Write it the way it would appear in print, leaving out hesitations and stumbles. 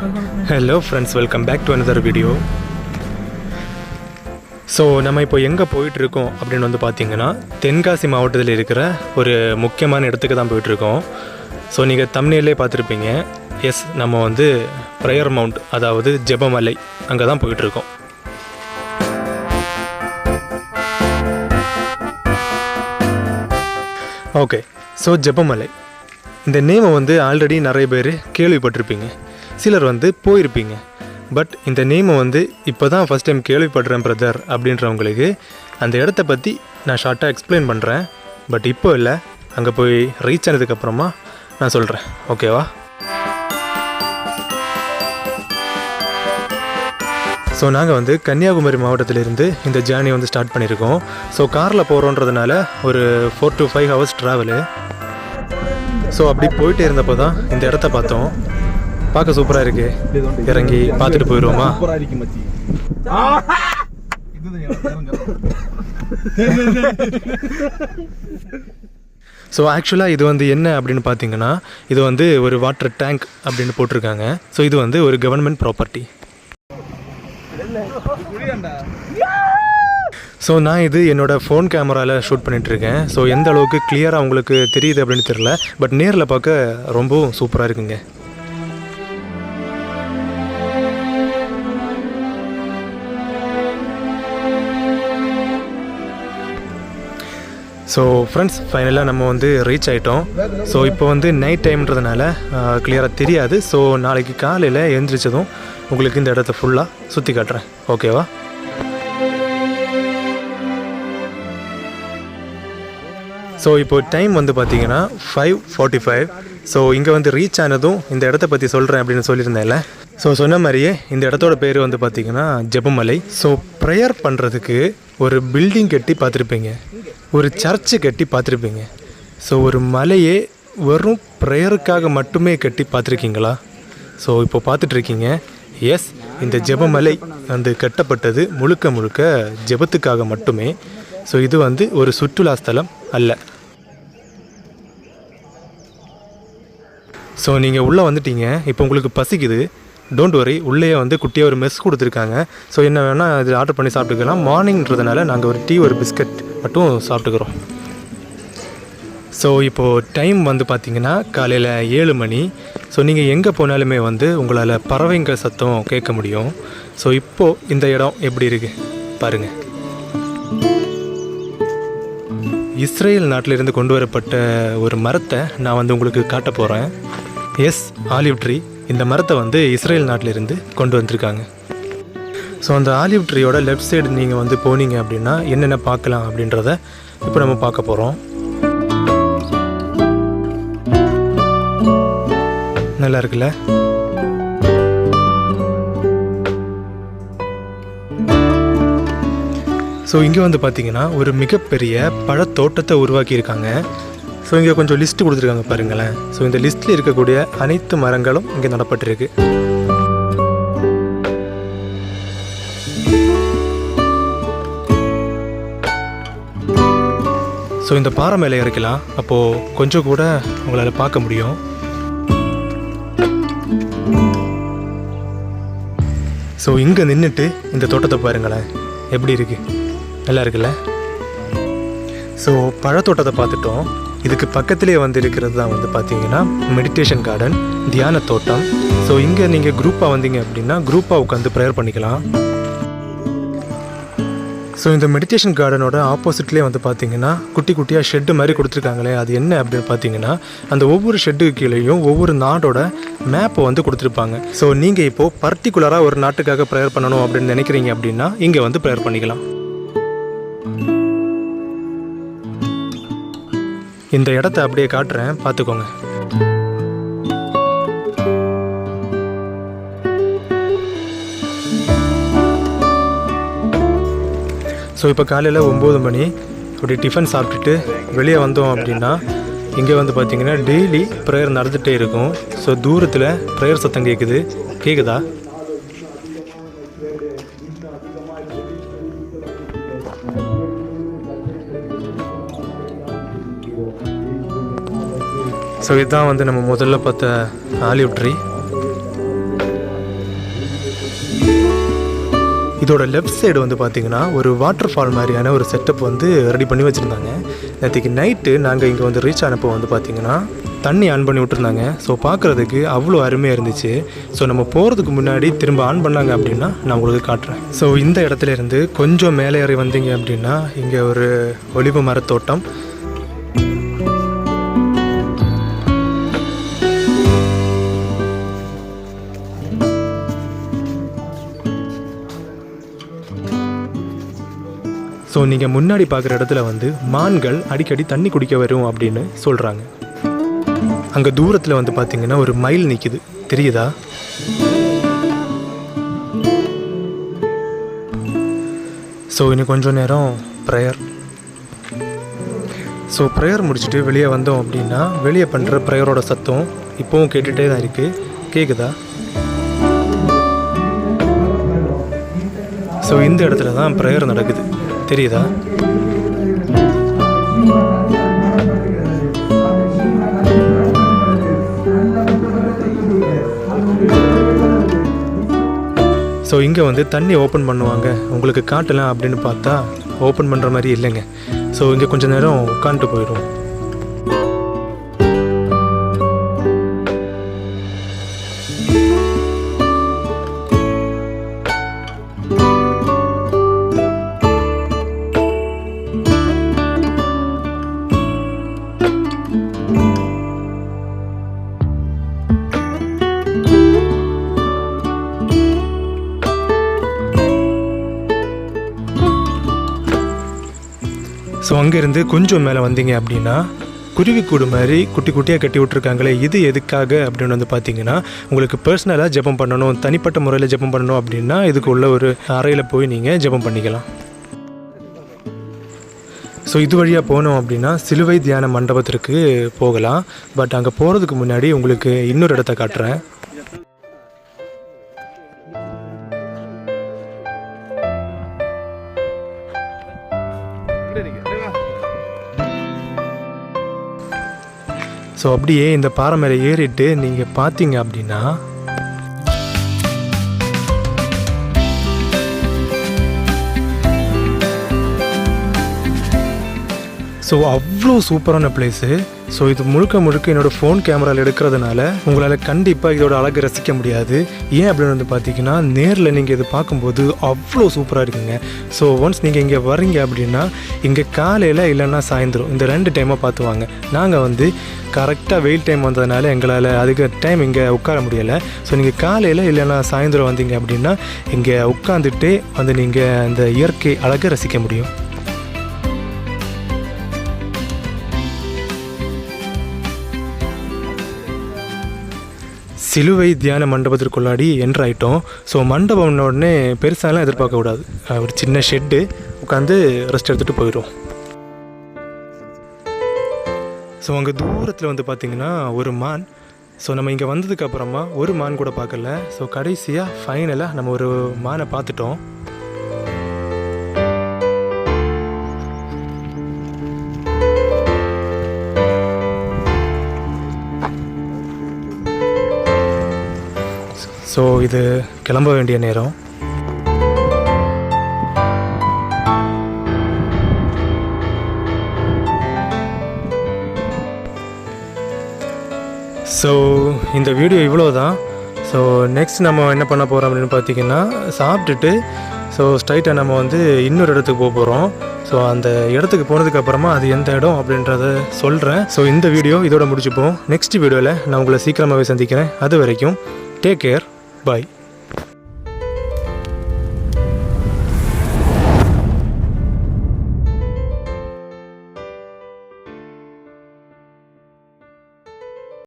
Hello friends, welcome back to another video. So நம்ம இப்போ எங்கே போயிட்டுருக்கோம் அப்படின்னு வந்து பார்த்திங்கன்னா, தென்காசி மாவட்டத்தில் இருக்கிற ஒரு முக்கியமான இடத்துக்கு தான் போயிட்டுருக்கோம். ஸோ நீங்கள் தம்ப்நெயிலே பார்த்துருப்பீங்க. எஸ், நம்ம வந்து ப்ரேயர் மவுண்ட், அதாவது ஜெபமலை, அங்கே தான் போயிட்டுருக்கோம். ஓகே, ஸோ ஜெபமலை இந்த நேமை வந்து ஆல்ரெடி நிறைய பேர் கேள்விப்பட்டிருப்பீங்க, சிலர் வந்து போயிருப்பீங்க. பட் இந்த நேமை வந்து இப்போ தான் ஃபஸ்ட் டைம் கேள்விப்படுறேன் பிரதர் அப்படின்றவங்களுக்கு அந்த இடத்த பற்றி நான் ஷார்ட்டாக எக்ஸ்பிளைன் பண்ணுறேன். பட் இப்போ இல்லை, அங்கே போய் ரீச் ஆனதுக்கப்புறமா நான் சொல்கிறேன். ஓகேவா? ஸோ நாங்கள் வந்து கன்னியாகுமரி மாவட்டத்திலிருந்து இந்த ஜேர்னி வந்து ஸ்டார்ட் பண்ணியிருக்கோம். ஸோ காரில் போகிறோன்றதுனால ஒரு 4 to 5 hours ட்ராவலு. ஸோ அப்படி போயிட்டே இருந்தப்போ தான் இந்த இடத்த பார்த்தோம். பார்க்க சூப்பராக இருக்கு. இறங்கி பார்த்துட்டு போயிடுவோமா? ஸோ ஆக்சுவலாக இது வந்து என்ன அப்படின்னு பார்த்தீங்கன்னா, இது வந்து ஒரு வாட்டர் டேங்க் அப்படின்னு போட்டிருக்காங்க. ஸோ இது வந்து ஒரு கவர்மெண்ட் ப்ராப்பர்ட்டி. ஸோ நான் இது என்னோடய ஃபோன் கேமராவில் ஷூட் பண்ணிகிட்ருக்கேன். ஸோ எந்த அளவுக்கு கிளியராக உங்களுக்கு தெரியுது அப்படின்னு தெரில, பட் நேரில் பார்க்க ரொம்பவும் சூப்பராக இருக்குங்க. ஸோ ஃப்ரெண்ட்ஸ், ஃபைனலாக நம்ம வந்து ரீச் ஆகிட்டோம். ஸோ இப்போ வந்து நைட் டைம்ன்றதுனால கிளியராக தெரியாது. ஸோ நாளைக்கு காலையில் எழுந்திரிச்சதும் உங்களுக்கு இந்த இடத்த ஃபுல்லாக சுற்றி காட்டுறேன். ஓகேவா? ஸோ இப்போ டைம் வந்து பார்த்திங்கன்னா 5:45. ஸோ இங்கே வந்து ரீச் ஆனதும் இந்த இடத்த பற்றி சொல்கிறேன் அப்படின்னு சொல்லியிருந்தேன்ல. ஸோ சொன்ன மாதிரியே இந்த இடத்தோட பேர் வந்து பார்த்திங்கன்னா ஜெபமலை. ஸோ ப்ரேயர் பண்ணுறதுக்கு ஒரு பில்டிங் கட்டி பார்த்துருப்பீங்க, ஒரு சர்ச்சு கட்டி பார்த்துருப்பீங்க. ஸோ ஒரு மலையே வெறும் ப்ரேயருக்காக மட்டுமே கட்டி பார்த்துருக்கீங்களா? ஸோ இப்போ பார்த்துட்ருக்கீங்க. எஸ், இந்த ஜெபமலை வந்து கட்டப்பட்டது முழுக்க முழுக்க ஜெபத்துக்காக மட்டுமே. ஸோ இது வந்து ஒரு சுற்றுலா ஸ்தலம் அல்ல. ஸோ நீங்கள் உள்ளே வந்துட்டீங்க. இப்போ உங்களுக்கு பசிக்குது, டோன்ட் வரி, உள்ளே வந்து குட்டியாக ஒரு மெஸ் கொடுத்துருக்காங்க. ஸோ என்ன வேணால் இது ஆர்டர் பண்ணி சாப்பிட்டுக்கலாம். மார்னிங்கிறதுனால நாங்கள் ஒரு டீ, ஒரு பிஸ்கட் மட்டும் சாப்பிட்டுக்கிறோம். ஸோ இப்போது டைம் வந்து பார்த்திங்கன்னா காலையில் 7 மணி. ஸோ நீங்கள் எங்கே போனாலுமே வந்து உங்களால் பறவைங்க சத்தம் கேட்க முடியும். ஸோ இப்போது இந்த இடம் எப்படி இருக்குது பாருங்கள். இஸ்ரேல் நாட்டிலிருந்து கொண்டு வரப்பட்ட ஒரு மரத்தை நான் வந்து உங்களுக்கு காட்ட போகிறேன். Yes, olive tree. இந்த மரத்தை வந்து இஸ்ரேல் நாட்டிலிருந்து கொண்டு வந்திருக்காங்க. ஸோ அந்த ஆலிவ் ட்ரீயோட லெஃப்ட் சைடு நீங்கள் வந்து போனீங்க அப்படின்னா என்னென்ன பார்க்கலாம் அப்படின்றத இப்போ நம்ம பார்க்க போகிறோம். நல்லா இருக்குல்ல? ஸோ இங்கே வந்து பார்த்திங்கன்னா ஒரு மிகப்பெரிய பழத்தோட்டத்தை உருவாக்கியிருக்காங்க. ஸோ இங்கே கொஞ்சம் லிஸ்ட்டு கொடுத்துருக்காங்க பாருங்களேன். ஸோ இந்த லிஸ்ட்டில் இருக்கக்கூடிய அனைத்து மரங்களும் இங்கே நடப்பட்டிருக்கு. ஸோ இந்த பாறை மேலே இறக்கலாம், அப்போது கொஞ்சம் கூட உங்களால் பார்க்க முடியும். ஸோ இங்கே நின்றுட்டு இந்த தோட்டத்தை பாருங்களேன், எப்படி இருக்குது? நல்லா இருக்குல்ல? ஸோ பழத்தோட்டத்தை பார்த்துட்டோம். இதுக்கு பக்கத்திலே வந்து இருக்கிறது தான் வந்து பார்த்திங்கன்னா மெடிடேஷன் கார்டன், தியான தோட்டம். ஸோ இங்கே நீங்கள் குரூப்பாக வந்தீங்க அப்படின்னா குரூப்பாக உட்காந்து ப்ரேயர் பண்ணிக்கலாம். ஸோ இந்த மெடிடேஷன் கார்டனோட ஆப்போசிட்லேயே வந்து பார்த்திங்கன்னா குட்டி குட்டியாக ஷெட்டு மாதிரி கொடுத்துருக்காங்களே, அது என்ன அப்படின்னு பார்த்தீங்கன்னா அந்த ஒவ்வொரு ஷெட்டுக்கு கீழேயும் ஒவ்வொரு நாடோட மேப்பை வந்து கொடுத்துருப்பாங்க. ஸோ நீங்கள் இப்போது பர்டிகுலராக ஒரு நாட்டுக்காக ப்ரேயர் பண்ணணும் அப்படின்னு நினைக்கிறீங்க அப்படின்னா இங்கே வந்து ப்ரேயர் பண்ணிக்கலாம். இந்த இடத்த அப்படியே காட்டுறேன், பார்த்துக்கோங்க. ஸோ இப்போ காலையில் 9 மணி. அப்படி டிஃபன் சாப்பிட்டுட்டு வெளியே வந்தோம் அப்படின்னா இங்கே வந்து பார்த்திங்கன்னா டெய்லி ப்ரேயர் நடந்துகிட்டே இருக்கும். ஸோ தூரத்தில் ப்ரேயர் சத்தம் கேட்குதா? ஸோ இதுதான் வந்து நம்ம முதல்ல பார்த்த ஆலிவ் ட்ரீ. இதோட லெஃப்ட் சைடு வந்து பார்த்திங்கன்னா ஒரு வாட்டர் ஃபால் மாதிரியான ஒரு செட்டப் வந்து ரெடி பண்ணி வச்சுருந்தாங்க. நேற்றுக்கு நைட்டு நாங்கள் இங்கே வந்து ரீச் ஆனப்போ வந்து பார்த்திங்கன்னா தண்ணி ஆன் பண்ணி விட்டுருந்தாங்க. ஸோ பார்க்குறதுக்கு அவ்வளோ அருமையாக இருந்துச்சு. ஸோ நம்ம போகிறதுக்கு முன்னாடி திரும்ப ஆன் பண்ணாங்க அப்படின்னா நான் உங்களுக்கு காட்டுறேன். ஸோ இந்த இடத்துல இருந்து கொஞ்சம் மேலே ஏறி வந்தீங்க அப்படின்னா இங்கே ஒரு ஒலிவு மரத்தோட்டம். ஸோ நீங்கள் முன்னாடி பார்க்குற இடத்துல வந்து மான்கள் அடிக்கடி தண்ணி குடிக்க வரும் அப்படின்னு சொல்கிறாங்க. அங்கே தூரத்தில் வந்து பார்த்திங்கன்னா ஒரு மயில் நிற்கிது, தெரியுதா? ஸோ இன்னும் கொஞ்சம் நேரம் ப்ரேயர். ஸோ ப்ரேயர் முடிச்சுட்டு வெளியே வந்தோம் அப்படின்னா வெளியே பண்ணுற ப்ரேயரோட சத்தம் இப்போவும் கேட்டுகிட்டே தான் இருக்குது. கேட்குதா? ஸோ இந்த இடத்துல தான் ப்ரேயர் நடக்குது, தெரியுதா? ஸோ இங்கே வந்து தண்ணி ஓப்பன் பண்ணுவாங்க, உங்களுக்கு காட்டலாம் அப்படின்னு பார்த்தா ஓப்பன் பண்ணுற மாதிரி இல்லைங்க. ஸோ இங்கே கொஞ்சம் நேரம் உட்காந்துட்டு போயிடும். ஸோ அங்கேருந்து கொஞ்சம் மேலே வந்தீங்க அப்படின்னா குருவிக்கூடு மாதிரி குட்டி குட்டியாக கட்டி விட்ருக்காங்களே, இது எதுக்காக அப்படின்னு வந்து பார்த்தீங்கன்னா உங்களுக்கு பர்சனலாக ஜெபம் பண்ணணும், தனிப்பட்ட முறையில் ஜெபம் பண்ணணும் அப்படின்னா இதுக்கு உள்ள ஒரு அறையில் போய் நீங்கள் ஜெபம் பண்ணிக்கலாம். ஸோ இது வழியாக போனோம் அப்படின்னா சிலுவை தியான மண்டபத்திற்கு போகலாம். பட் அங்கே போகிறதுக்கு முன்னாடி உங்களுக்கு இன்னொரு இடத்த காட்டுறேன். ஸோ அப்படியே இந்த பாறை மேலே ஏறிட்டு நீங்கள் பார்த்தீங்க அப்படின்னா ஸோ அவ்வளோ சூப்பரான பிளேஸு. ஸோ இது முழுக்க முழுக்க என்னோடய ஃபோன் கேமராவில் எடுக்கிறதுனால உங்களால் கண்டிப்பாக இதோட அழகு ரசிக்க முடியாது. ஏன் அப்படின்னு வந்து பார்த்தீங்கன்னா நேரில் நீங்கள் இது பார்க்கும்போது அவ்வளோ சூப்பராக இருக்குங்க. ஸோ ஒன்ஸ் நீங்கள் இங்கே வரீங்க அப்படின்னா இங்கே காலையில் இல்லைன்னா சாயந்தரம் இந்த 2 டைமாக பார்த்துவாங்க. நாங்கள் வந்து கரெக்டாக வெயில் டைம் வந்ததுனால எங்களால் அதிக டைம் இங்கே உட்கார முடியலை. ஸோ நீங்கள் காலையில் இல்லைன்னா சாயந்தரம் வந்தீங்க அப்படின்னா இங்கே உட்காந்துட்டே வந்து நீங்கள் அந்த இயற்கை அழகை ரசிக்க முடியும். சிலுவை தியான மண்டபத்திற்குள்ளாடி என்ட்ராயிட்டோம். ஸோ மண்டபம்னு உடனே பெருசாலாம் எதிர்பார்க்கக்கூடாது. ஒரு சின்ன ஷெட்டு உட்காந்து ரெஸ்ட் எடுத்துகிட்டு போயிடும். ஸோ அங்கே தூரத்தில் வந்து பார்த்திங்கன்னா ஒரு மான். ஸோ நம்ம இங்கே வந்ததுக்கப்புறமா ஒரு மான் கூட பார்க்கல. ஸோ கடைசியாக ஃபைனலாக நம்ம ஒரு மானை பார்த்துட்டோம். ஸோ இது கிளம்ப வேண்டிய நேரம். ஸோ இந்த வீடியோ இவ்வளோ தான். ஸோ நெக்ஸ்ட் நம்ம என்ன பண்ண போகிறோம் அப்படின்னு பார்த்தீங்கன்னா சாப்பிட்டுட்டு ஸோ ஸ்ட்ரைட்டாக நம்ம வந்து இன்னொரு இடத்துக்கு போக போகிறோம். ஸோ அந்த இடத்துக்கு போனதுக்கப்புறமா அது எந்த இடம் அப்படின்றத சொல்கிறேன். ஸோ இந்த வீடியோ இதோட முடிச்சுப்போம். நெக்ஸ்ட் வீடியோவில் நான் உங்களை சீக்கிரமாகவே சந்திக்கிறேன். அது வரைக்கும் டேக் கேர், பாய்.